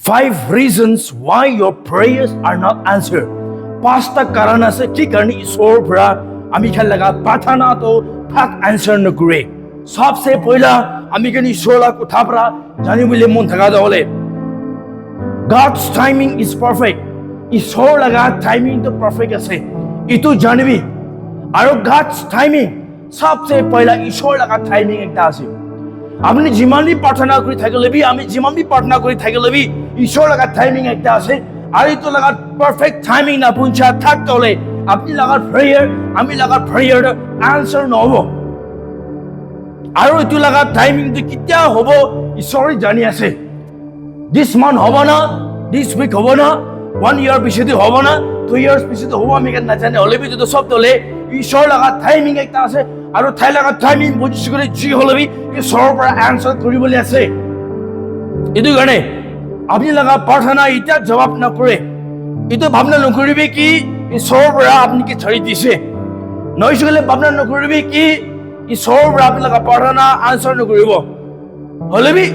5 reasons why your prayers are not answered. 5টা কাৰণ আছে কি কাৰণে ঈশ্বৰ পৰা আমি খেল লাগা প্ৰাৰ্থনা তো ফাক আনসাৰ নকৰে সবসে পয়লা আমি কেন ঈশ্বৰলা কথা পৰা জানিবলৈ মন থাকা দলে God's timing is perfect. ঈশ্বৰ লাগা টাইমিং তো পাৰফেক্ট আছে ইটো জানিবি আৰু God's timing সবসে পয়লা ঈশ্বৰ লাগা টাইমিং একটা আছে আপনি যিমানই প্ৰাৰ্থনা কৰি থাকিলেবি আমি যিমানই প্ৰাৰ্থনা কৰি থাকিলেবি ঈশ্বর লাগা টাইমিং একটা আছে আর ইটো লাগা পারফেক্ট টাইমিং না পুঞ্চা থাকতলে আপনি লাগা প্রেয়ার আমি লাগা প্রেয়ার আনসার নহব আৰু ইটো লাগা টাইমিং তো কিতিয়া হ'ব ঈশ্বৰে জানি আছে দিস মান হ'ব না দিস উইক হ'ব না 1 ইয়ার পিছতে হ'ব না 2 ইয়ার্স পিছতে হ'ব আমি কেন নাজানে হলেবি তো সব তলে ঈশ্বর লাগা টাইমিং একটা আছে আৰু ঠাই লাগা টাইমিং বুঝি কৰে জি হলেবি ঈশ্বৰৰ পৰা আনসাৰ কৰিবলৈ আছে এইটো কাৰণে আপনি লাগা প্ৰাৰ্থনা এটা জবাব না কৰে এটা ভাবনা নকৰিবি কি ঈশ্বৰৰ পৰা আপনি কি ছাড়ি দিছে নইসলে ভাবনা নকৰিবি কি ঈশ্বৰৰ পৰা আপনি লাগা প্ৰাৰ্থনা আনসাৰ নকৰিব হলেবি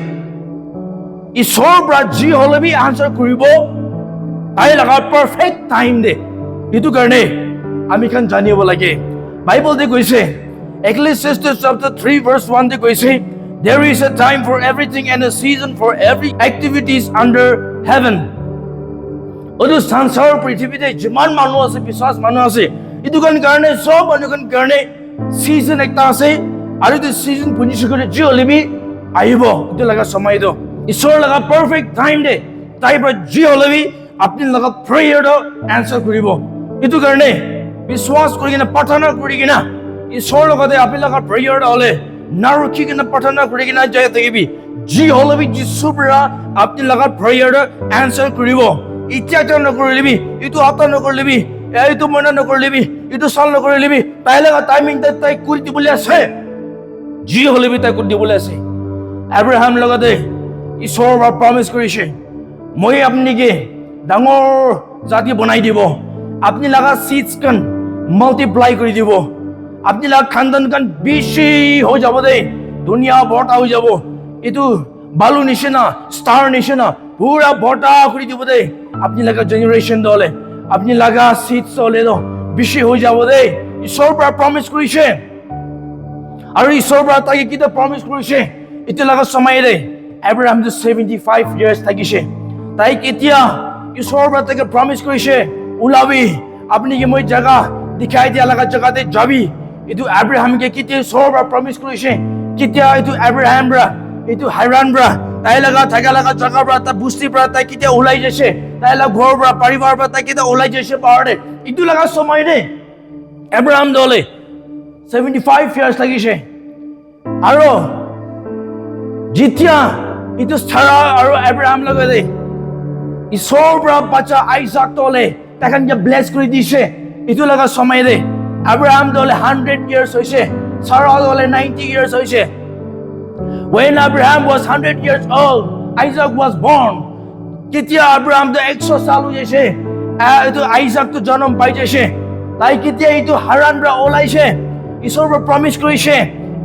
ঈশ্বৰৰ পৰা জি হলেবি আনসাৰ কৰিব তাই লাগা পাৰফেক্ট টাইম দে এইটো কাৰণে আমি খান জানিব লাগে বাইবেল দে কৈছে Ecclesiastes chapter 3 verse 1 de কৈছে There is a time for everything and a season for every activities under heaven. Odu sansar prithibite jiman manu ase biswas manu ase itu kan karone sob anukan karone season ekta ase aru the season punji shukure ji holebi aibo itu laga samay do ishor laga perfect time de tai pra ji holebi apni laga prayer do answer koribo itu karone biswas korigina prarthana korigina ishor lagate apni laga prayer do hole নারকি কিনা প্রার্থনা করে কিনা যায় থাকিবি G হলবি যিশু পৰা আপনি লাগা প্ৰেয়াৰ আনসাৰ কৰিব ইচ্ছা নকৰিবি ইটো আতা নকৰিবি এইটো মনা নকৰিবি ইটো সল নকৰিবি তাই লাগা টাইমিং তাই কৰি দিবলৈ আছে জি হলবি তাই কৰি দিবলৈ আছে আব্ৰাহাম লগতে ঈশ্বৰৰ পৰা প্ৰমিস কৰিছে মই আপনিকে ডাঙৰ জাতি বনাই দিব আপনি লাগা সিডস কান মাল্টিপ্লাই কৰি দিব আপনি লাগ খানদান কান বেশি হয়ে যাব দে দুনিয়া বটা হয়ে যাব এটু বালু নিশে না স্টার নিশে না পুরা বটা করে দিব দে আপনি লাগা জেনারেশন দলে আপনি লাগা সিটস হলে তো বেশি হয়ে যাব দে ঈশ্বর পৰা প্ৰমিস কৰিছে আৰু ঈশ্বৰ পৰা তাকে কিটা প্ৰমিস কৰিছে এতে লাগা সময় ৰে আব্ৰাহাম তো 75 ইয়াৰ্স থাকিছে তাই কেতিয়া ঈশ্বৰ পৰা তাকে প্ৰমিস কৰিছে উলাবি আপনি কি মই জায়গা দেখাই দিয়া লাগা জায়গাতে যাবি itu Abraham ke kita sorba promise কৰিছে kita itu Abraham bra itu Haran bra তাই লাগা থাকা লাগা জায়গা bra তা বুস্তি bra তাই kita ওলাই যাইছে তাই লাগা ঘর bra পরিবার bra তাই kita ওলাই যাইছে পাহাড়ে ইটো লাগা সময় রে Abraham দলে 75 ইয়ার্স লাগিছে আৰু যেতিয়া ইটো সাৰা আৰু Abraham লগতে ঈশ্বৰ bra বাচ্চা আইজাক দলে তাকানকে ব্লেস কৰি দিছে ইটো লাগা সময় রে Abraham dole 100 years hoise Sarah dole 90 years hoise When Abraham was 100 years old Isaac was born Kitia Abraham to 100 sal ho jaise etu Isaac to janam pai jaise tai kitia etu Haran ra olaise ishor ra promise korise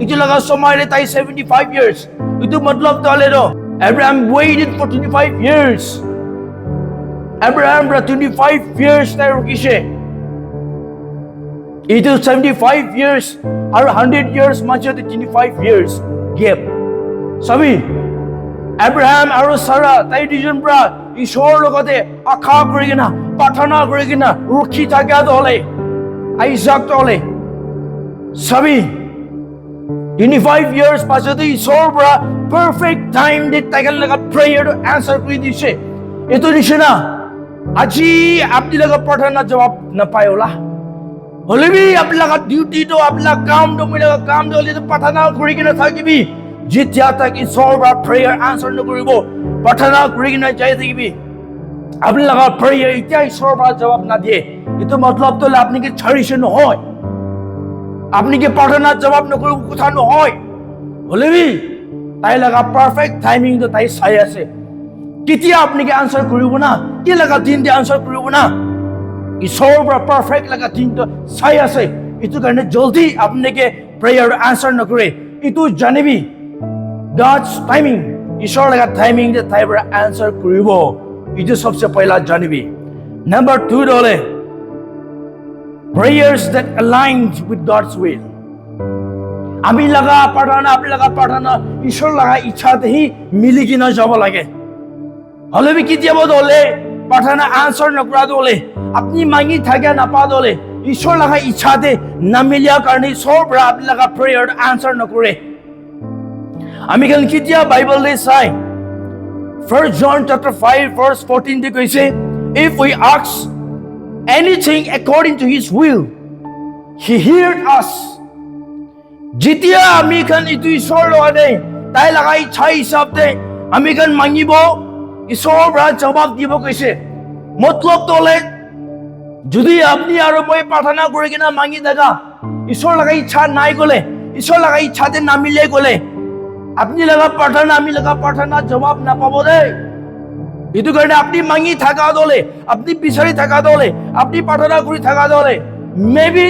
etu laga somoy re tai 75 years etu matlab dole ro Abraham waited for 25 years Abraham ra 25 years tai rokise It is 75 years or 100 years much of the 25 years gap. Sabi Abraham and Sarah tai dijon bra ishor logate akha korigina pathana korigina rukhi thaka dole Isaac dole Sabi 25 years pasate ishor bra perfect time de tagal laga prayer to answer kori dise eto nishena aji apni laga prathana jawab na payola হলেবি আপনার duty তো আপনার কাম তো মিলা কাম দলে তো প্রার্থনা কৰি কিনা থাকিবি যেতিয়া তাক ঈশ্বৰ পৰা প্ৰেয়াৰ আনসাৰ নকৰিব প্ৰাৰ্থনা কৰি কিনা যাই থাকিবি আপনাৰ প্ৰেয়াৰ এতিয়া ঈশ্বৰ পৰা জবাব না দিয়ে এটো মতলব তো আপনি কি ছাড়িছে নহয় আপনি কি প্রার্থনা জবাব নকৰিব কথা নহয় হলেবি তাই লাগা পাৰফেক্ট টাইমিং তো তাই চাই আছে কেতিয়া আপনি কি আনসাৰ কৰিব না কি লাগা দিন দি আনসাৰ কৰিব না ঈশ্বৰ পৰা পাৰফেক্ট লাগা দিনটো চাই আছে ইটো কাৰণে জলদি আপনাকে প্ৰেয়াৰ আনসাৰ নকৰে ইটো জানিবি God's timing ঈশ্বৰ লগা টাইমিং দে তাই পৰা আনসাৰ কৰিব ইটো সবচে পহলা জানিবি নাম্বার 2 দলে prayers that aligned with God's will আমি লগা প্ৰাৰ্থনা আপনি লগা প্ৰাৰ্থনা ঈশ্বৰ লগা ইচ্ছাতে হি মিলি কিনা যাব লাগে হলে বি কেতিয়াবা দলে প্ৰাৰ্থনা আনসাৰ নকৰা দলে আপনি মাগি থাকে নাপা দলে ঈশ্বৰ লগা ইচ্ছাতে নামিলিয়া কাৰণে সব পৰা আপনি লগা প্ৰেয়াৰ আনসাৰ নকৰে আমি কেন কেতিয়া বাইবেললে চাই 1 John chapter 5 verse 14 de কৈছে if we ask anything according to his will he heard us যেতিয়া আমি কেন ইটো ঈশ্বৰ লগতে তাই লগা ইচ্ছা হিচাপতে আমি কেন মাগিব ঈশ্বৰ পৰা জবাব দিব কৈছে মতলব দলে যদি আপনি আৰু মই প্ৰাৰ্থনা কৰি কিনা মাগি থাকা ঈশ্বৰ লগা ইচ্ছা নাই গলে ঈশ্বৰ লগা ইচ্ছাতে নামিলে গলে আপনি লগা প্ৰাৰ্থনা আমি লগা প্ৰাৰ্থনা জবাব নাপাব দে ইটো কাৰণে আপনি মাগি থাকা দলে আপনি বিচাৰি থাকা দলে আপনি প্ৰাৰ্থনা কৰি থাকা দলে maybe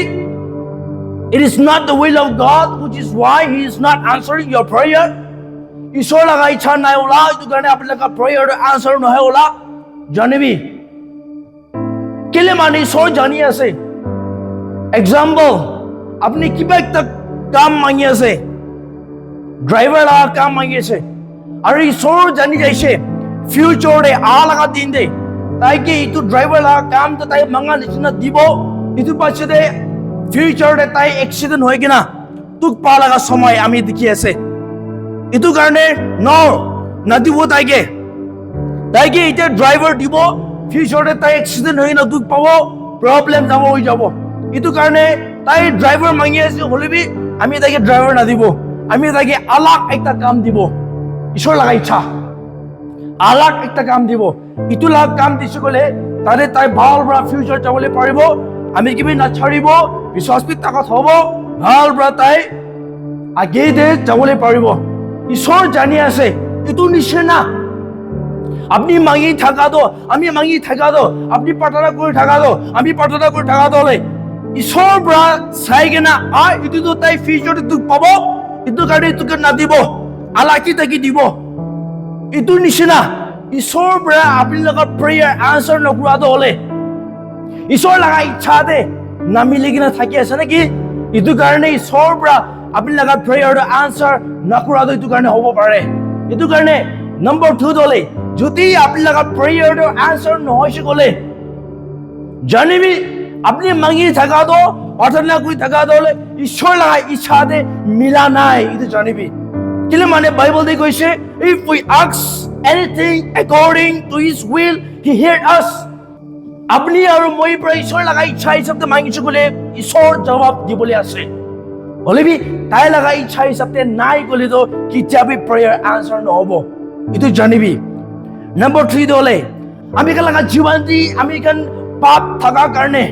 it is not the will of God which is why he is not answering your prayer ঈশ্বৰ লগা ইচ্ছা নাই ওলা ইটো কাৰণে আপনি লগা prayer answer নহয় ওলা জানিবি কেলে মানে ঈশ্বৰ জানি আছে এক্সাম্পল আপনি কিবা একটা কাম মাগি আছে ড্ৰাইভাৰ লগা কাম মাগি আছে আৰু ঈশ্বৰ জানি যাইছে ফিউচাৰ দে আ লগা দিন দে তাইকে ইটো ড্ৰাইভাৰ লগা কাম তো তাই মাঙা নিচিনা দিব ইটো পাছতে ফিউচাৰ দে তাই এক্সিডেন্ট হৈ কিনা তুক পা লগা সময় আমি দেখি আছে ইটো কাৰণে না দিব তাইকে ইটা ড্ৰাইভাৰ দিব ফিউচাৰ দে তাই এক্সিডেন্ট হৈ না দুখ পাব প্ৰবলেম যাব হৈ যাব ইটো কাৰণে তাই ড্ৰাইভাৰ মাগি আছে হলিবি আমি তাইকে ড্ৰাইভাৰ না দিব আমি তাইকে আলাক একটা কাম দিব ঈশ্বৰ লগা ইচ্ছা আলাক একটা কাম দিব ইটো লাগ কাম দিছে গলে তাৰে তাই ভাল পৰা ফিউচাৰ যাবলৈ পাৰিব আমি কিবি না ছাড়িব বিশ্বাসী তাকত হ'ব ভাল পৰা তাই আগে দে যাবলৈ পাৰিব ঈশ্বৰ জানি আছে ইটো নিশ্চয় আপনি মাগি থাকা দো আমি মাগি থাকা দো আপনি প্ৰাৰ্থনা কৰি থাকা দো আমি প্ৰাৰ্থনা কৰি থাকা দলে ঈশ্বৰ পৰা চাই কিনা ইটো তো তাই ফিউচাৰ দুখ পাব ইটো কাৰণে তোকে না দিব আলাকি তাকি দিব ইটো নিচিনা ঈশ্বৰ পৰা আপনি লগা প্ৰেয়াৰ আনসাৰ নকৰা দলে ঈশ্বৰ লগা ইচ্ছা দে নামিলি কিনা থাকি আছে নেকি ইটো কাৰণে ঈশ্বৰ পৰা আপনি লগা প্ৰেয়াৰ আনসাৰ নকৰা ইটো কাৰণে হ'ব পাৰে ইটো কাৰণে নম্বৰ 2 দলে যদি আপনি লগা প্ৰেয়াৰ আনসাৰ নহৈছে গলে জানিবি আপনি মাগি থাকা দো প্ৰাৰ্থনা কৰি থাকা দলে ঈশ্বৰ লগা ইচ্ছা দে মিলা নাই ইটো জানিবি কেলে মানে বাইবেল দে কৈছে if we ask anything according to his will he hear us আপনি আৰু মই পৰা ঈশ্বৰ লগা ইচ্ছা হিচাপতে মাগিছো গলে ঈশ্বৰ জবাব দিবলৈ আছে হলিবি তাই লগা ইচ্ছা হিচাপতে নাই গলে তো কিতাবি প্ৰেয়াৰ আনসাৰ নহব ইটো জানিবি নম্বৰ 3 দলে আমি কেন লগা জীৱন দি আমি কেন পাপ থাকা কাৰণে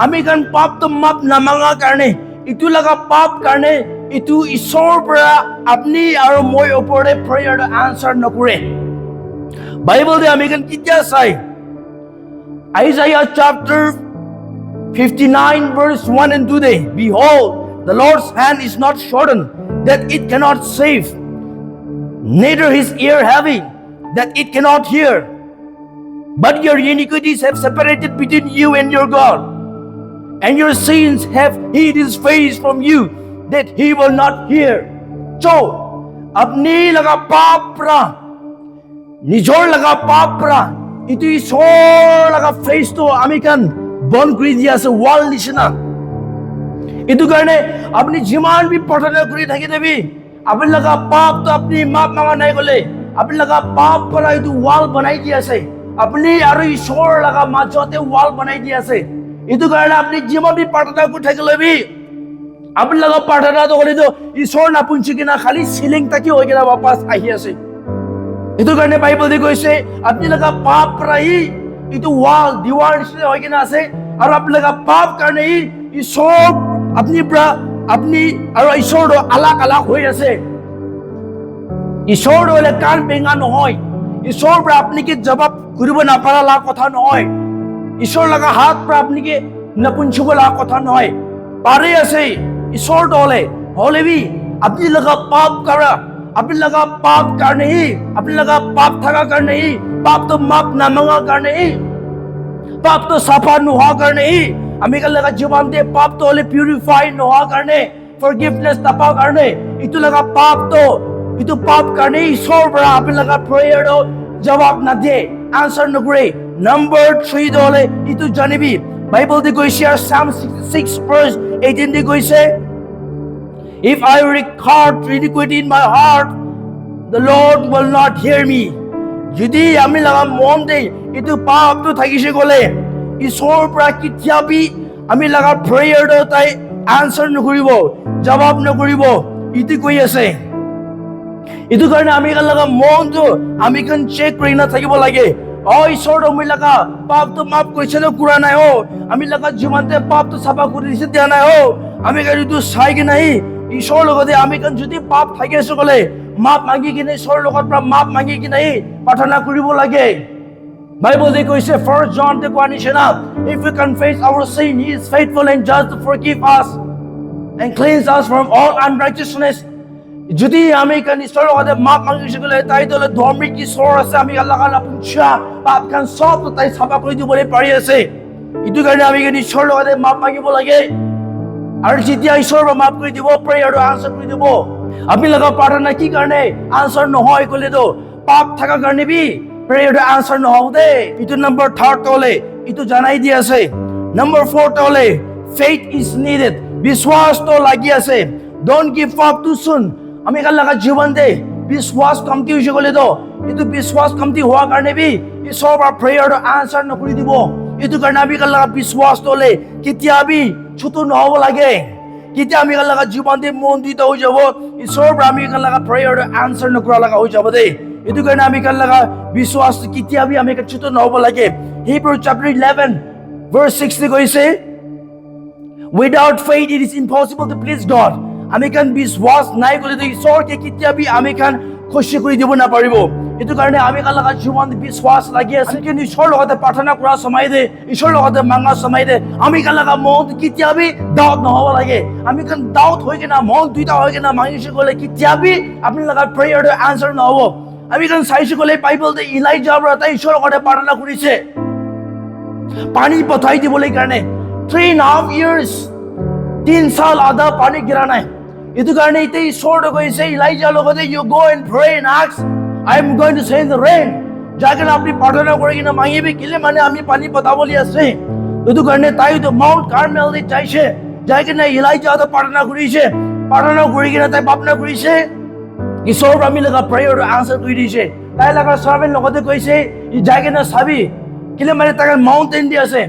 আমি কেন পাপ তো মাপ নামাঙা কাৰণে ইটো লগা পাপ কাৰণে ইটো ঈশ্বৰ পৰা আপনি আৰু মই ওপৰতে প্ৰেয়াৰ আনসাৰ নকৰে বাইবেল দে আমি কেন কিতিয়া চাই Isaiah chapter 59 verse 1 and 2 day behold the Lord's hand is not shortened that it cannot save neither his ear heavy that it cannot hear but your iniquities have separated between you and your God and your sins have hid his face from you that he will not hear so apni laga paap pra nijor laga paap pra itu ঈশ্বৰ laga face to ami kan bon kori dia ase wall nishina itu karone apni jiman bi প্ৰাৰ্থনা কৰি থাকি দেবি apni laga paap to apni maap manga nai gole apni laga paap para itu wall banai dia ase apni aru ঈশ্বৰ laga majote wall banai dia ase itu karone apni jiman bi প্ৰাৰ্থনা কৰি থাকিলে B আপনি লগা প্ৰাৰ্থনা তো কৰি তো ঈশ্বৰ নাপুঞ্চি কিনা খালি সিলিং তাকি হৈ গেলা वापस আহি আছে ইটো কাৰণে বাইবেল দি কৈছে আপনি লগা পাপ ৰাহি ইটো ওয়াল দিৱাৰ নিচিনা হৈ কিনা আছে আৰু আপনি লগা পাপ কাৰণে ই সব আপনি আৰু ঈশ্বৰ আলাক হৈ আছে ঈশ্বৰ হলে কান বেঙা নহয় ঈশ্বৰ পৰা আপনি কি জবাব কৰিব নাপাৰা কথা নহয় ঈশ্বৰ লগা হাত পৰা আপনি কি নাপুঞ্চিব কথা নহয় পাৰে আছে ঈশ্বৰ দলে হলেবি আপনি লগা পাপ কৰা আপুনি লগা পাপ কাৰণে হি আপুনি লগা পাপ থাকা কাৰণে হি পাপটো মাপ নামাঙা কাৰণে হি পাপটো সাফা নোহোৱা কাৰণে হি আমি কাল লগা জীৱনতে পাপটো হলে পিউৰিফাই নোহোৱা কাৰণে ফৰগিভনেছ নাপাওঁ কাৰণে ইটো লগা পাপটো ইটো পাপ কাৰণে ঈশ্বৰৰ পৰা আপুনি লগা প্ৰেয়াৰটো জবাব নাদিয়ে আনসাৰ নকৰে নম্বৰ 3 দলে ইটো জানিবি বাইবেল দি কৈছে Psalm 66 verse 18 দি কৈছে If I record iniquity in my heart the Lord will not hear me যদি আমি লগা মন দে ইটো পাপটো থাকিছে গলে ঈশ্বৰৰ পৰা কেতিয়াবি আমি লগা প্ৰেয়াৰটো তাই আনসাৰ নকৰিব জবাব নকৰিব ইটো কৈ আছে ইটো কাৰণে আমি লগা মনটো আমি কান চেক কৰি না থাকিব লাগে ঈশ্বৰ আমি লগা পাপটো মাফ কৰিছে ন কৰা নাই আমি লগা জীৱনতে পাপটো সাফা কৰি দিছে দিয়া নাই আমি কান ইটো চাই কি নাই ঈশ্বৰৰ লগতে আমি কান যদি পাপ থাকি আছে গলে মাপ মাগি কিনে ঈশ্বৰৰ লগত পৰা মাপ মাগি কিনে প্ৰাৰ্থনা কৰিব লাগে Bible they কৈছে 1 John তে কোৱা নিচিনা if we confess our sin he is faithful and just to forgive us and cleanse us from all unrighteousness যদি আমি কান ঈশ্বৰৰ লগতে মাপ মাগিছে গলে তাই দলে ধৰ্মিক ঈশ্বৰ আছে আমি আল্লাহ কালা পুঞ্চা পাপ কান সব তাই সাফা কৰি দিবলৈ পাৰি আছে ইটো কাৰণে আমি কান ঈশ্বৰৰ লগতে মাপ মাগিব লাগে আৰু যেতিয়া ঈশ্বৰ মাফ কৰি দিব প্ৰেয়াৰটো আনসাৰ কৰি দিব আপুনি লগা প্ৰাৰ্থনা কি কাৰণে আনসাৰ নহয় কলে তো পাপ থাকা কাৰণে বি প্ৰেয়াৰটো আনসাৰ নহব দে ইটো নম্বৰ 3 তলে ইটো জানাই দি আছে নম্বৰ 4 তলে faith is needed বিশ্বাস তো লাগি আছে don't give up too soon আমি কাল লগা জীৱন দে বিশ্বাস কমতি হৈছে কলে তো ইটো বিশ্বাস কমতি হোৱা কাৰণে বি ঈশ্বৰৰ পৰা প্ৰেয়াৰটো আনসাৰ নকৰি দিব ইটো কাৰণে আমি কাল লগা বিশ্বাস তলে কেতিয়াবি ছুটু নহব লাগে কেতিয়া আমি কাল লগা জীৱন দে মন্দিত হৈ যাব ঈশ্বৰৰ পৰা আমি কাল লগা প্ৰেয়াৰটো আনসাৰ নকৰা লগা হৈ যাব দে ইটো কাৰণে আমি কাল লগা বিশ্বাস কেতিয়াবি আমি ছুটু নহব লাগে Hebrew chapter 11 verse 6 কৈছে without faith it is impossible to please God আমি কান বিশ্বাস নাই কলে তো ঈশ্বৰকে কেতিয়াবি আমি কান খুশি কৰি দিব না পাৰিব ইটো কাৰণে আমি কাল লগা জীৱন বিশ্বাস লাগি আছে কি ঈশ্বৰৰ লগতে প্ৰাৰ্থনা কৰা সময় দে ঈশ্বৰৰ লগতে মাঙা সময় দে আমি কাল লগা মন কেতিয়াবি ডাউট নহব লাগে আমি কান ডাউট হৈ কিনা মন দুইটা হৈ কিনা মাঙিছে গলে কেতিয়াবি আপুনি লগা প্ৰেয়াৰটো আনসাৰ নহব আমি কান চাইছো গলে বাইবেল দে ইলাইজা পৰা তাই ঈশ্বৰৰ লগতে প্ৰাৰ্থনা কৰিছে পানী পঠাই দিবলৈ কাৰণে 3.5 years 3 সাল আধা পানী গিৰা নাই ইটো কাৰণে ইতে ঈশ্বৰটো কৈছে ইলাইজা লগতে you go and pray and ask I am going to send the rain যাকে আপনি প্ৰাৰ্থনা কৰি কিনা মাগিবি কিলে মানে আমি পানী পঠাবলৈ আছে ইটো কাৰণে তাই তো মাউন্ট কাৰ্মেল দি যাইছে যাকে না ইলাইজা তো প্ৰাৰ্থনা কৰিছে প্ৰাৰ্থনা কৰি কিনা তাই প্ৰাৰ্থনা কৰিছে ঈশ্বৰ আমি লগা প্ৰেয়াৰটো আনসাৰ কৰি দিছে তাই লগা সাৰ্ভেন্ট লগতে কৈছে ই যাকে না চাবি কিলে মানে তাকে মাউন্টেন দি আছে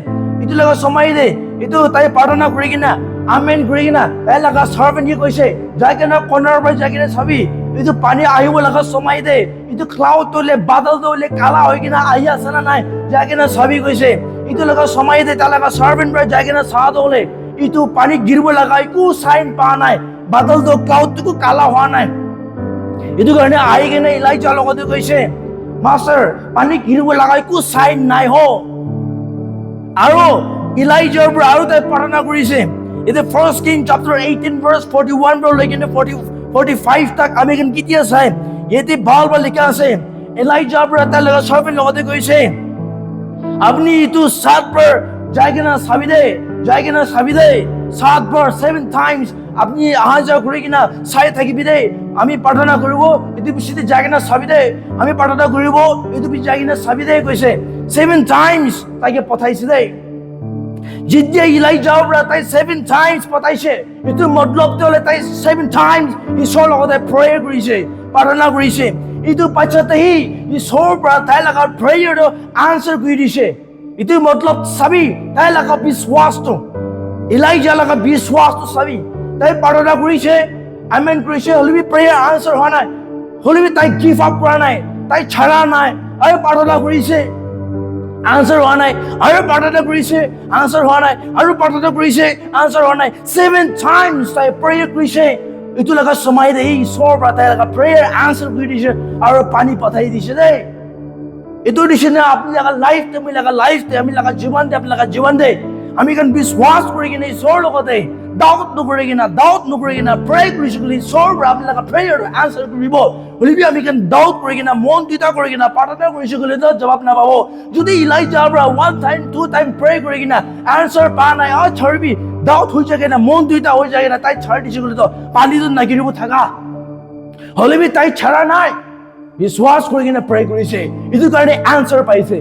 ইটো লগা সময় দে ইটো তাই প্ৰাৰ্থনা কৰি কিনা আমেন কৰি কিনা তাই লগা সাৰ্ভেন্ট কি কৈছে যাকে না কৰ্ণাৰ পৰা যাকে না চাবি ইটো পানী আহিব লগা সময় দে ইটো ক্লাউড তোলে বাদল তোলে কালা হৈ কিনা আহি আছে না নাই যাকে না চাবি কৈছে ইটো লগা সময় দে তাই লগা সাৰ্ভেন্ট পৰা যাকে না চাহ তোলে ইটো পানী গিৰিব লগা একো সাইন পা নাই বাদল তো ক্লাউড তো কালা হোৱা নাই ইটো কাৰণে আহি কিনে ইলাইজা লগতে কৈছে মাষ্টাৰ পানী গিৰিব লগা একো সাইন নাই হ আৰু ইলাইজাৰ পৰা আৰু তাই প্ৰাৰ্থনা কৰিছে ইতে 1 King chapter 18 verse 41 পৰা লৈকে 45 তাক আমি কেন কিতিয়া চাই ইতে ভাল লিখা আছে ইলাইজাৰ পৰা তাই লগা সাৰ্ভেন্ট লগতে কৈছে আপনি ইটো 7 বাৰ যাইকে না চাবি দে 7 বাৰ 7 times আপনি আহা যাও কৰি কিনা চাই থাকিবি দে আমি প্ৰাৰ্থনা কৰিব ইটো পিছতে যাইকে না চাবি দে আমি প্ৰাৰ্থনা কৰিব ইটো পিছ যাইকে না চাবি দে কৈছে 7 times তাকে পঠাইছে দে যেতিয়া ইলাইজা পৰা তাই 7 times পঠাইছে ইটো মতলব তোলে তাই 7 times ঈশ্বৰৰ লগতে প্ৰেয়াৰ কৰিছে প্ৰাৰ্থনা কৰিছে ইটো পাছতে ঈশ্বৰৰ পৰা তাই লগা প্ৰেয়াৰটো আনসাৰ কৰি দিছে ইটো মতলব চাবি তাই লগা বিশ্বাসটো ইলাইজা লগা বিশ্বাসটো চাবি তাই প্ৰাৰ্থনা কৰিছে আমেন কৰিছে হলিবি প্ৰেয়াৰ আনসাৰ হোৱা নাই হলিবি তাই গিভ আপ কৰা নাই তাই ছাড়া নাই আৰু প্ৰাৰ্থনা কৰিছে আনসাৰ হোৱা নাই আৰু প্ৰাৰ্থনা কৰিছে আনসাৰ হোৱা নাই আৰু প্ৰাৰ্থনা কৰিছে আনসাৰ হোৱা নাই 7 times তাই প্ৰেয়াৰ কৰিছে ইটো লগা সময় দে ঈশ্বৰৰ পৰা তাই লগা প্ৰেয়াৰ আনসাৰ কৰি দিছে আৰু পানী পঠাই দিছে দে ইটো দিছে না আপুনি লগা লাইফ আমি লগা জীৱন দে আপুনি লগা জীৱন দে আমি কান বিশ্বাস কৰি কিনে ঈশ্বৰৰ লগতে ডাউট নকৰি কিনা প্ৰে কৰিছোঁ বুলি ঈশ্বৰৰ পৰা আপোনালোকে প্ৰেয়াৰটো আনচাৰ কৰিব হ'লেবি আমি কেন ডাউট কৰি কিনা মন দুটা কৰি কিনা প্ৰাৰ্থনা কৰিছোঁ বুলি জবাব নাপাব যদি ইলাইজাৰ পৰা 1 টাইম 2 টাইম প্ৰে কৰি কিনা আনচাৰ পা নাই ছাৰবি ডাউট হৈ যায় কিনা মন দুটা হৈ যায় কিনা তাই ছাৰ দিছোঁ বুলি পানীটো নাগিৰিব থাকা হ'লেবি তাই ছাৰা নাই বিশ্বাস কৰি কিনা প্ৰে কৰিছে এইটো কাৰণে আনচাৰ পাইছে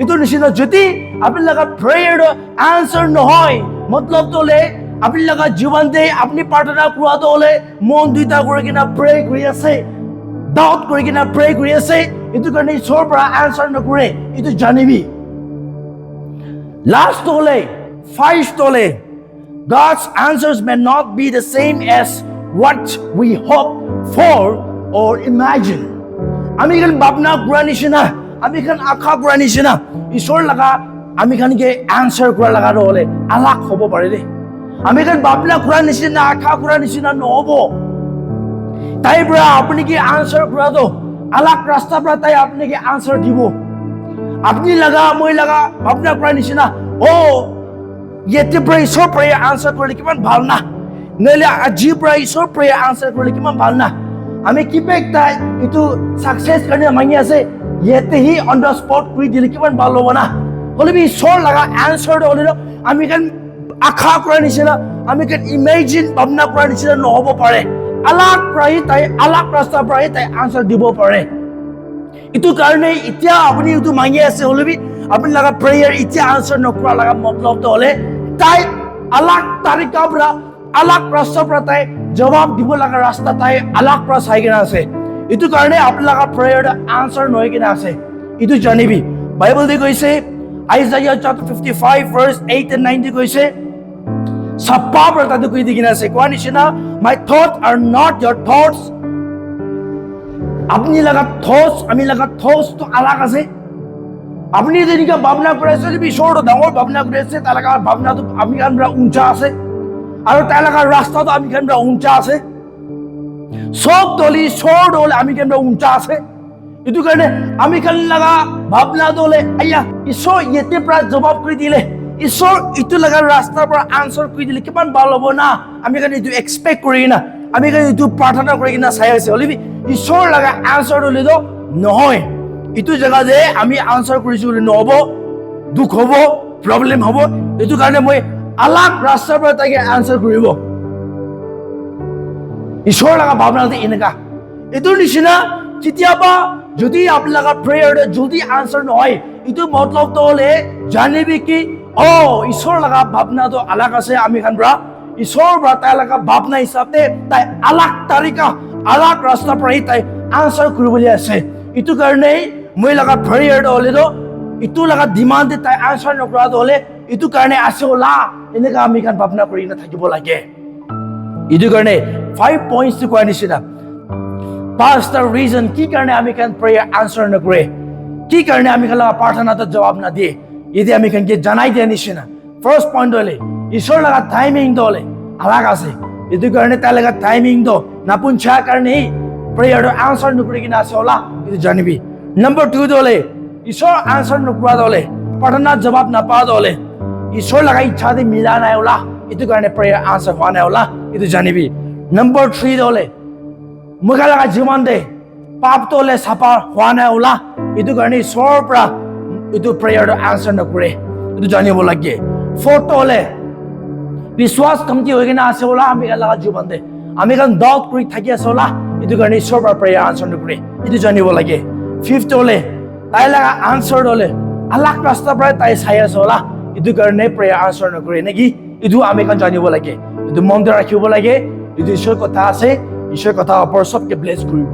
এইটো নিচিনা যদি আপোনালোকে প্ৰেয়াৰটো আনচাৰ নহয় মতলবটো হ'লে আপোনালোকে জীৱনতে আপুনি প্ৰাৰ্থনা কৰাটো হ'লে মন দুটা কৰি কিনা প্ৰে কৰি আছে ডাউট কৰি কিনা প্ৰে কৰি আছে এইটো কাৰণে ঈশ্বৰৰ পৰা আনচাৰ নকৰে এইটো জানিবি লাষ্ট হ'লে ফাৰ্ষ্ট হ'লে God's answers may not be the same as what we hope for or imagine আমি খান ভাবনা কৰা নিচিনা আমি খান আশা কৰা নিচিনা ঈশ্বৰ লগা আমি খানকে আনচাৰ কৰা লগা হ'লে আলাক হ'ব পাৰে দেই আমি খান ভাবনা কৰা নিচিনা আশা কৰা নিচিনা নহ'ব তাইৰ পৰা আপুনি কি আনচাৰ কৰাটো আলাক ৰাস্তাৰ পৰা তাই আপুনি কি আনচাৰ দিব আপুনি লগা মই লগা ভাবনা কৰা নিচিনা ইয়াতে পৰা ঈশ্বৰ প্ৰেয়াৰ আনচাৰ কৰিলে কিমান ভাল না নহ'লে আজিৰ পৰা ঈশ্বৰ প্ৰেয়াৰ আনচাৰ কৰিলে কিমান ভাল না আমি কিবা একটা এইটো সাকসেস কাৰণে মাগি আছে ইয়াতে হি অন দ্য স্পট কৰি দিলে কিমান ভাল হ'ব না হ'লেবি ঈশ্বৰ লগা আনচাৰটো হ'লে আমি কেন আশা কৰা নিচিনা আমি কেন ইমেজিন ভাবনা কৰা নিচিনা নহ'ব পাৰে আলাক প্ৰায় তাই আলাক ৰাস্তাৰ পৰাই তাই আনচাৰ দিব পাৰে এইটো কাৰণে এতিয়া আপুনি এইটো মাগি আছে হ'লেবি আপুনি লগা প্ৰেয়াৰ এতিয়া আনচাৰ নকৰা লগা মতলবটো হ'লে তাই আলাক তাৰিকা পৰা আলাক ৰাস্তাৰ পৰা তাই জবাব দিব লগা ৰাস্তা তাই আলাক পৰা চাই কিনা আছে এইটো কাৰণে আপোনালোকৰ প্ৰেয়াৰটো আনচাৰ নহয় কিনা আছে এইটো জানিবি বাইবেলতে কৈছে আইজাইয়া chapter 55 verse 8 and 9 কৈছে সপ্পা পৰা তাতে কৈ দি কিনা আছে কোৱা নিচিনা my thoughts are not your thoughts আপনি লগা থটস আমি লগা থটস তো আলাক আছে আপনি যেনেকা ভাবনা কৰি আছে ঈশ্বৰটো ডাঙৰ ভাবনা কৰি আছে তাৰ লগা ভাবনাটো আমি কানৰা উঞ্চা আছে আৰু তাৰ লগা ৰাস্তাটো আমি কানৰা উঞ্চা আছে সব দলি ঈশ্বৰ দল আমি কানৰা উঞ্চা আছে এইটো কাৰণে আমি কান লগা ভাবনাটো হ'লে আয়া ঈশ্বৰ ইয়াতে পৰা জবাব কৰি দিলে ঈশ্বৰ ইটো লগা ৰাস্তাৰ পৰা আনচাৰ কৰি দিলে কিমান ভাল হ'ব না আমি কান এইটো এক্সপেক্ট কৰি না আমি কান এইটো প্ৰাৰ্থনা কৰি কিনা চাই আছে হ'লে ঈশ্বৰ লগা আনচাৰ হ'লেতো নহয় এইটো জেগা যে আমি আনচাৰ কৰিছোঁ বুলি নহ'ব দুখ হ'ব প্ৰব্লেম হ'ব এইটো কাৰণে মই আলাক ৰাস্তাৰ পৰা তাকে আনচাৰ কৰিব ঈশ্বৰ লগা ভাৱনাটো এনেকা এইটোৰ নিচিনা কেতিয়াবা যদি আপোনালোকৰ প্ৰেয়াৰটো যদি আনচাৰ নহয় এইটো মতলবটো হ'লে জানিবি কি ঈশ্বৰ লগা ভাৱনাটো আলাক আছে আমি খান পৰা ঈশ্বৰৰ পৰা তাই লগা ভাৱনা হিচাপে তাই আলাক তাৰিকা আলাক ৰাস্তাৰ পৰাই তাই আনচাৰ কৰিবলৈ আছে এইটো কাৰণেই মই লগা প্ৰেয়াৰটো হ'লেতো ইটো লগা ডিমাণ্ডে তাই আনচাৰ নকৰাটো হ'লে এইটো কাৰণে আছে ওলা এনেকা আমি খান ভাৱনা কৰি থাকিব লাগে এইটো কাৰণে 5 পইণ্টছ কোৱা নিচিনা পাঁচটা ৰিজন কি কাৰণে আমি খান প্ৰেয়াৰ আনচাৰ নকৰে কি কাৰণে আমি খান প্ৰাৰ্থনাটো জবাব নাদিয়ে এতিয়া আমি খান জনাই দিয়া নিচিনা ফাৰ্ষ্ট পইণ্ট হ'লে ঈশ্বৰ লগা টাইমিংটো হ'লে আলাক আছে এইটো কাৰণে তাই লগা টাইমিংটো নাপুঞ্চা কাৰণে প্ৰেয়াৰটো আনচাৰ নকৰি কিনে আছে ওলা এইটো জানিবি নম্বৰ 2 হ'লে ঈশ্বৰ আনচাৰ নকৰা হ'লে প্ৰাৰ্থনাৰ জবাব নাপা হ'লে ঈশ্বৰ লগা ইচ্ছাতে মিলা নাই ওলা এইটো কাৰণে প্ৰেয়াৰ আনচাৰ হোৱা নাই ওলা এইটো জানিবি নম্বৰ 3 হ'লে মুখা লগা জীৱন দে পাপটো হ'লে চাপা হোৱা নাই ওলা এইটো কাৰণে ঈশ্বৰৰ পৰা এইটো প্ৰেয়াৰটো আনচাৰ নকৰে এইটো জানিব লাগে 4th হ'লে বিশ্বাস কমতি হৈ কিনে আছে ওলা আমি লগা জীৱন দে আমি কাৰণ ডাউট কৰি থাকি আছে ওলা এইটো কাৰণে ঈশ্বৰৰ পৰা প্ৰেয়াৰ আনচাৰ নকৰে এইটো জানিব লাগে 5th হ'লে তাই লগা আনচাৰ হ'লে আলাক ৰাস্তাৰ পৰা তাই চাই আছে ওলা এইটো কাৰণে প্ৰেয়াৰ আনচাৰ নকৰে নেকি এইটো আমি কাৰণ জানিব লাগে এইটো মনতে ৰাখিব লাগে এইটো ঈশ্বৰৰ কথা আছে ঈশ্বৰৰ কথা ওপৰত চবকে ব্লেছ কৰিব